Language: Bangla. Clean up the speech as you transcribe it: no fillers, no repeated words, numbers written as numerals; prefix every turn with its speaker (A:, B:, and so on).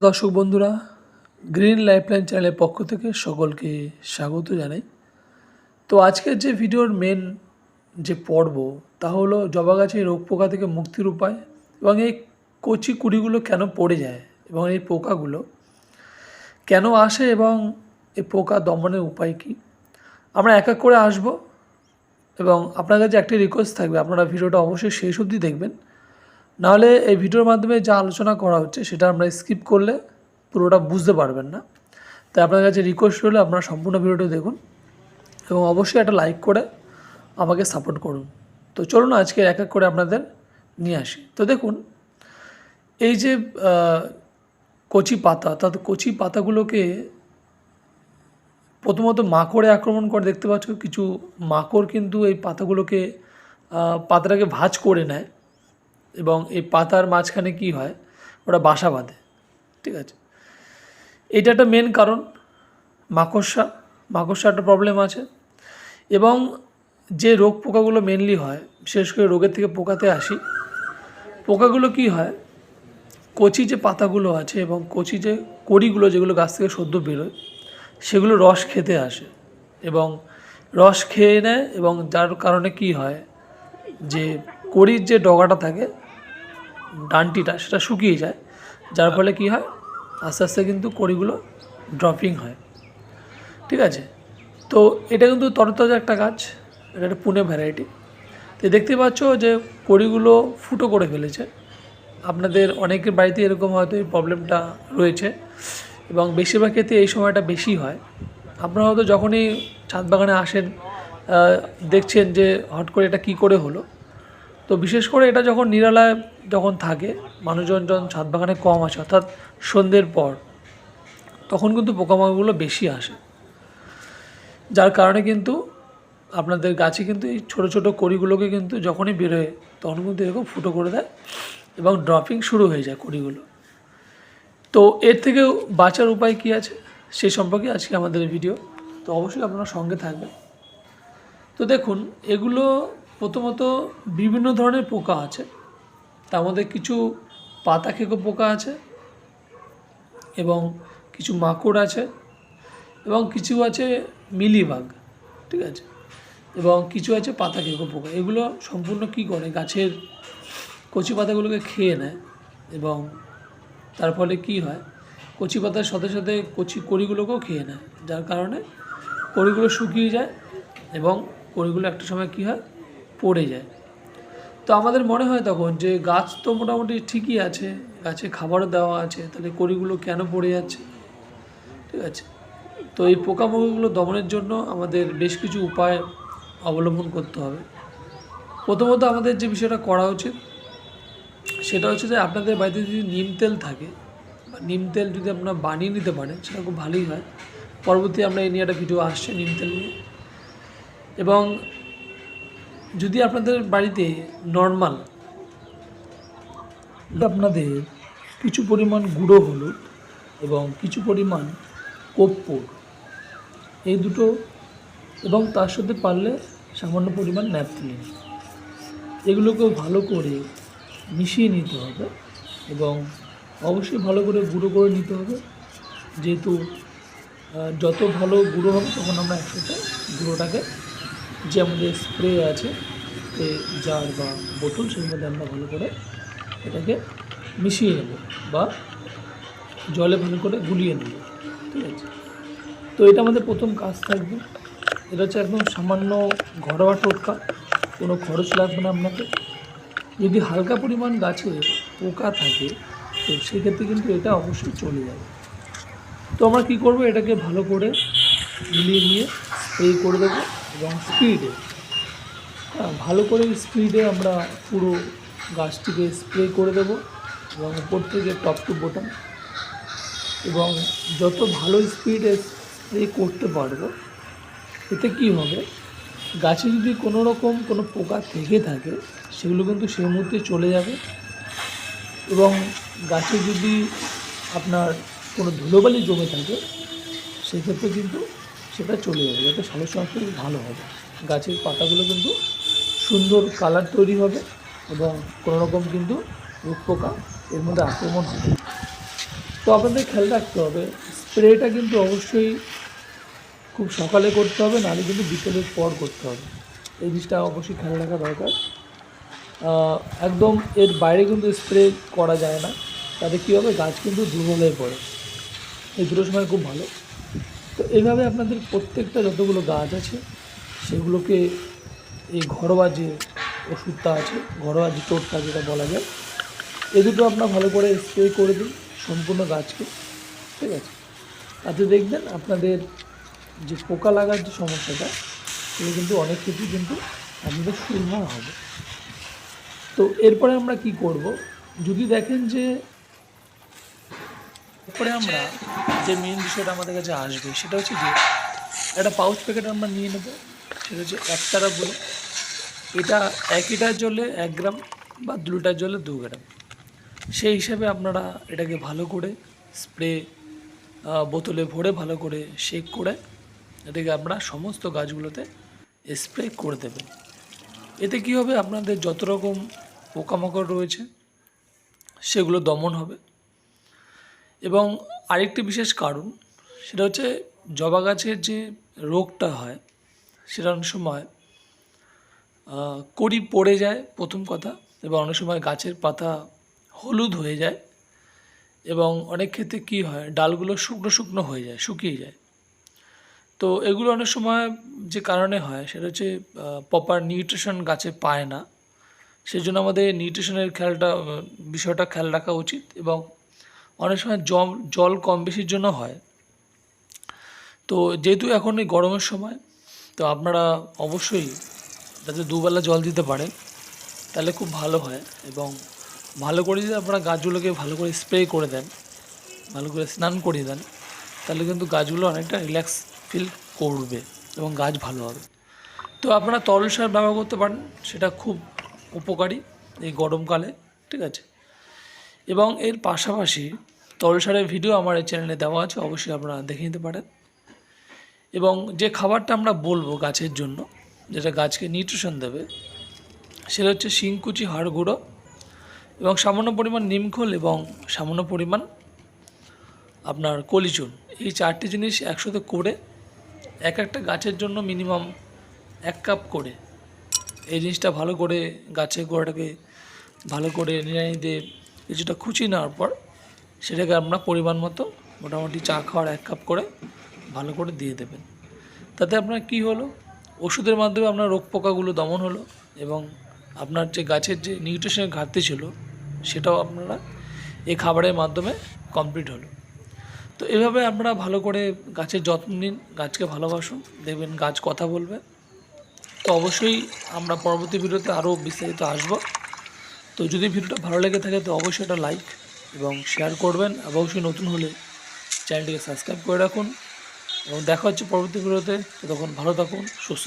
A: দর্শক বন্ধুরা, গ্রিন লাইফলাইন চ্যানেলের পক্ষ থেকে সকলকে স্বাগত জানাই। তো আজকের যে ভিডিওর মেন যে পর্ব তা হলো জবা গাছের রোগ পোকা থেকে মুক্তির উপায় এবং এই কচি কুড়িগুলো কেন পড়ে যায় এবং এই পোকাগুলো কেন আসে এবং এই পোকা দমনের উপায় কী আমরা এক এক করে আসব। এবং আপনার কাছে একটি রিকোয়েস্ট থাকবে, আপনারা ভিডিওটা অবশ্যই শেষ অবধি দেখবেন, নাহলে এই ভিডিওর মাধ্যমে যা আলোচনা করা হচ্ছে সেটা আমরা স্কিপ করলে পুরোটা বুঝতে পারবেন না। তাই আপনার কাছে রিকোয়েস্ট হলে আপনারা সম্পূর্ণ ভিডিওটা দেখুন এবং অবশ্যই একটা লাইক করে আমাকে সাপোর্ট করুন। তো চলুন আজকে এক এক করে আপনাদের নিয়ে আসি। তো দেখুন, এই যে কচি পাতা, অর্থাৎ কচি পাতাগুলোকে প্রথমত মাকড়ে আক্রমণ করে, দেখতে পাচ্ছ কিছু মাকড় কিন্তু এই পাতাগুলোকে পাতাটাকে ভাঁজ করে নেয় এবং এই পাতার মাঝখানে কি হয়, ওরা বাসা বাঁধে। ঠিক আছে, এটা একটা মেন কারণ। মাকড়সা একটা প্রবলেম আছে। এবং যে রোগ পোকাগুলো মেনলি হয়, বিশেষ করে রোগের থেকে পোকাতে আসি, পোকাগুলো কি হয়, কচি যে পাতাগুলো আছে এবং কচি যে কড়িগুলো যেগুলো গাছ থেকে সদ্য বেরোয় সেগুলো রস খেতে আসে এবং রস খেয়ে নেয় এবং যার কারণে কি হয়, যে কড়ির যে ডগাটা থাকে, ডান্টিটা, সেটা শুকিয়ে যায়, যার ফলে কি হয়, আস্তে আস্তে কিন্তু কড়িগুলো ড্রপিং হয়। ঠিক আছে, তো এটা কিন্তু তরতাজা একটা গাছ, এটা একটা পুনে ভ্যারাইটি। তো দেখতে পাচ্ছ যে কড়িগুলো ফুটো করে ফেলেছে। আপনাদের অনেকের বাড়িতে এরকম হয়তো এই প্রবলেমটা রয়েছে এবং বেশিরভাগ ক্ষেত্রে এই সময়টা বেশি হয়। আপনারা হয়তো যখনই ছাদ বাগানে আসেন দেখছেন যে হট করে এটা কী করে হলো। তো বিশেষ করে এটা যখন নিরালায় যখন থাকে, মানুষজন যখন ছাদ বাগানে কম আসে, অর্থাৎ সন্ধ্যের পর, তখন কিন্তু পোকামাকড়গুলো বেশি আসে, যার কারণে কিন্তু আপনাদের গাছে কিন্তু এই ছোটো ছোটো কড়িগুলোকে কিন্তু যখনই বেরোয় তখন কিন্তু এরকম ফুটো করে দেয় এবং ড্রপিং শুরু হয়ে যায় কড়িগুলো। তো এর থেকে বাঁচার উপায় কী আছে সেই সম্পর্কে আজকে আমাদের ভিডিও। তো অবশ্যই আপনারা সঙ্গে থাকবেন। তো দেখুন, এগুলো প্রথমত বিভিন্ন ধরনের পোকা আছে। তার মধ্যে কিছু পাতা খেকো পোকা আছে এবং কিছু মাকড় আছে এবং কিছু আছে মিলিবাগ। ঠিক আছে, এবং কিছু আছে পাতা খেকো পোকা। এগুলো সম্পূর্ণ কী করে, গাছের কচি পাতাগুলোকে খেয়ে নেয় এবং তার ফলে কী হয়, কচি পাতার সাথে সাথে কচি কড়িগুলোকেও খেয়ে নেয়, যার কারণে কড়িগুলো শুকিয়ে যায় এবং কড়িগুলো একটা সময় কী হয়, পড়ে যায়। তো আমাদের মনে হয় তখন যে গাছ তো মোটামুটি ঠিকই আছে, গাছে খাবারও দেওয়া আছে, তাহলে কড়িগুলো কেন পড়ে যাচ্ছে। ঠিক আছে, তো এই পোকামাকড়গুলো দমনের জন্য আমাদের বেশ কিছু উপায় অবলম্বন করতে হবে। প্রথমত আমাদের যে বিষয়টা করা উচিত সেটা হচ্ছে যে আপনাদের বাড়িতে যদি নিম তেল থাকে বা নিম তেল যদি আপনারা বানিয়ে নিতে পারেন সেটা খুব ভালোই হয়। পরবর্তী আমরা এই নিয়ে একটা ভিডিও আসছে নিম তেল নিয়ে। এবং যদি আপনাদের বাড়িতে নর্মাল আপনাদের কিছু পরিমাণ গুঁড়ো হলুদ এবং কিছু পরিমাণ কর্পূর, এই দুটো, এবং তার সাথে পারলে সামান্য পরিমাণ ন্যাপথলিন, এগুলোকেও ভালো করে মিশিয়ে নিতে হবে এবং অবশ্যই ভালো করে গুঁড়ো করে নিতে হবে। যেহেতু যত ভালো গুঁড়ো হবে তখন আমরা একসাথে গুঁড়োটাকে, যে আমাদের স্প্রে আছে জার বা বোতল, সেই মধ্যে আমরা ভালো করে এটাকে মিশিয়ে নেব বা জলে ভালো করে গুলিয়ে নেব। ঠিক আছে, তো এটা আমাদের প্রথম কাজ থাকবে। এটা হচ্ছে একদম সামান্য ঘরোয়া টোটকা, কোনো খরচ লাগবে না আপনাকে। যদি হালকা পরিমাণ গাছে পোকা থাকে তো সেক্ষেত্রে কিন্তু এটা অবশ্যই চলে যাবে। তো আমরা কী করবো, এটাকে ভালো করে মিলিয়ে নিয়ে স্প্রে করে দেবো এবং স্পিডে, ভালো করে স্পিডে আমরা পুরো গাছটিকে স্প্রে করে দেবো এবং উপর থেকে টপ টু বটম। এবং যত ভালো স্পিডে স্প্রে করতে পারবো এতে কী হবে, গাছে যদি কোনো রকম কোনো পোকা থেকে থাকে সেগুলো কিন্তু সেই মুহূর্তে চলে যাবে এবং গাছে যদি আপনার কোনো ধুলোবালি জমে থাকে সেক্ষেত্রে কিন্তু সেটা চলে যাবে, যাতে সালোক সংশ্লেষ ভালো হবে, গাছের পাতাগুলো কিন্তু সুন্দর কালার তৈরি হবে এবং কোনো রকম কিন্তু রোগ পোকা এর মধ্যে আক্রমণ হবে। তো আপনাদের খেয়াল রাখতে হবে, স্প্রেটা কিন্তু অবশ্যই খুব সকালে করতে হবে, নাহলে কিন্তু বিকেলের পর করতে হবে। এই জিনিসটা অবশ্যই খেয়াল রাখা দরকার। একদম এর বাইরে কিন্তু স্প্রে করা যায় না, তাতে কী হবে, গাছ কিন্তু দুর্বল হয়ে পড়ে। এই দুটো সময় খুব ভালো। তো এইভাবে আপনাদের প্রত্যেকটা যতগুলো গাছ আছে সেগুলোকে এই ঘরোয়া যে ওষুধটা আছে, ঘরোয়া যে চোটটা যেটা বলা যায়, এ দুটো আপনার ভালো করে স্প্রে করে দিন সম্পূর্ণ গাছকে, ঠিক আছে? তাতে দেখবেন আপনাদের যে পোকা লাগার যে সমস্যাটা, সেটা কিন্তু অনেক ক্ষেত্রেই কিন্তু আপনাদের সুলভ হবে। তো এরপরে আমরা কি করব, যদি দেখেন যে এরপরে আমরা যে মেন বিষয়টা আমাদের কাছে আসবে সেটা হচ্ছে যে একটা পাউচ প্যাকেট আমরা নিয়ে নেব, সেটা হচ্ছে 1 টাকা বলে। এটা 1 লিটার জলে 1 গ্রাম বা 2 লিটার জলে 2 গ্রাম, সেই হিসাবে আপনারা এটাকে ভালো করে স্প্রে বোতলে ভরে ভালো করে শেক করে এটাকে আপনারা সমস্ত গাছগুলোতে স্প্রে করে দেবেন। এতে কী হবে, আপনাদের যত রকম পোকামাকড় রয়েছে সেগুলো দমন হবে। এবং আরেকটি বিশেষ কারণ, সেটা হচ্ছে জবা গাছের যে রোগটা হয় সেটা অনেক সময় কড়ি পড়ে যায় প্রথম কথা, এবং অনেক সময় গাছের পাতা হলুদ হয়ে যায়, এবং অনেক ক্ষেত্রে কী হয়, ডালগুলো শুকনো শুকনো হয়ে যায়, শুকিয়ে যায়। তো এগুলো অনেক সময় যে কারণে হয় সেটা হচ্ছে প্রপার নিউট্রিশন গাছে পায় না, সেই জন্য আমাদের নিউট্রিশনের বিষয়টা খেয়াল রাখা উচিত। এবং অনেক সময় জল কম বেশির জন্য হয়। তো যেহেতু এখন এই গরমের সময়, তো আপনারা অবশ্যই যাতে দুবেলা জল দিতে পারেন তাহলে খুব ভালো হয়। এবং ভালো করে যদি আপনারা গাছগুলোকে ভালো করে স্প্রে করে দেন, ভালো করে স্নান করিয়ে দেন, তাহলে কিন্তু গাছগুলো অনেকটা রিল্যাক্স ফিল করবে এবং গাছ ভালো হবে। তো আপনারা তরল সার ব্যবহার করতে পারেন, সেটা খুব উপকারী এই গরমকালে, ঠিক আছে? এবং এর পাশাপাশি তরল সারের ভিডিও আমার এই চ্যানেলে দেওয়া আছে, অবশ্যই আপনারা দেখে নিতে পারেন। এবং যে খাবারটা আমরা বলবো গাছের জন্য, যেটা গাছকে নিউট্রিশন দেবে, সেটা হচ্ছে শিংকুচি, হাড় গুঁড়ো এবং সামান্য পরিমাণ নিমখোল এবং সামান্য পরিমাণ আপনার কলিচুন। এই 4টি জিনিস একসাথে করে একটা গাছের জন্য মিনিমাম 1 কাপ করে এই জিনিসটা ভালো করে গাছের গোড়াটাকে ভালো করে নিড়ানি কিছুটা খুঁচিয়ে নেওয়ার পর সেটাকে আপনার পরিমাণ মতো মোটামুটি চা খাওয়ার 1 কাপ করে ভালো করে দিয়ে দেবেন। তাতে আপনার কী হলো, ওষুধের মাধ্যমে আপনার রোগ পোকাগুলো দমন হলো, এবং আপনার যে গাছের যে নিউট্রিশনের ঘাটতি ছিল সেটাও আপনারা এই খাবারের মাধ্যমে কমপ্লিট হলো। তো এভাবে আপনারা ভালো করে গাছের যত্ন নিন, গাছকে ভালোবাসুন, দেখবেন গাছ কথা বলবে। তো অবশ্যই আমরা পরবর্তী ভিডিওতে আরও বিস্তারিত আসবো। তো যদি ভিডিওটা ভালো লেগে থাকে তো অবশ্যই এটা লাইক এবং শেয়ার করবেন। অবশ্যই নতুন হলে চ্যানেলটিকে সাবস্ক্রাইব করে রাখুন, এবং দেখা হচ্ছে পরবর্তী ভিডিওতে। ততক্ষণ ভালো থাকুন, সুস্থ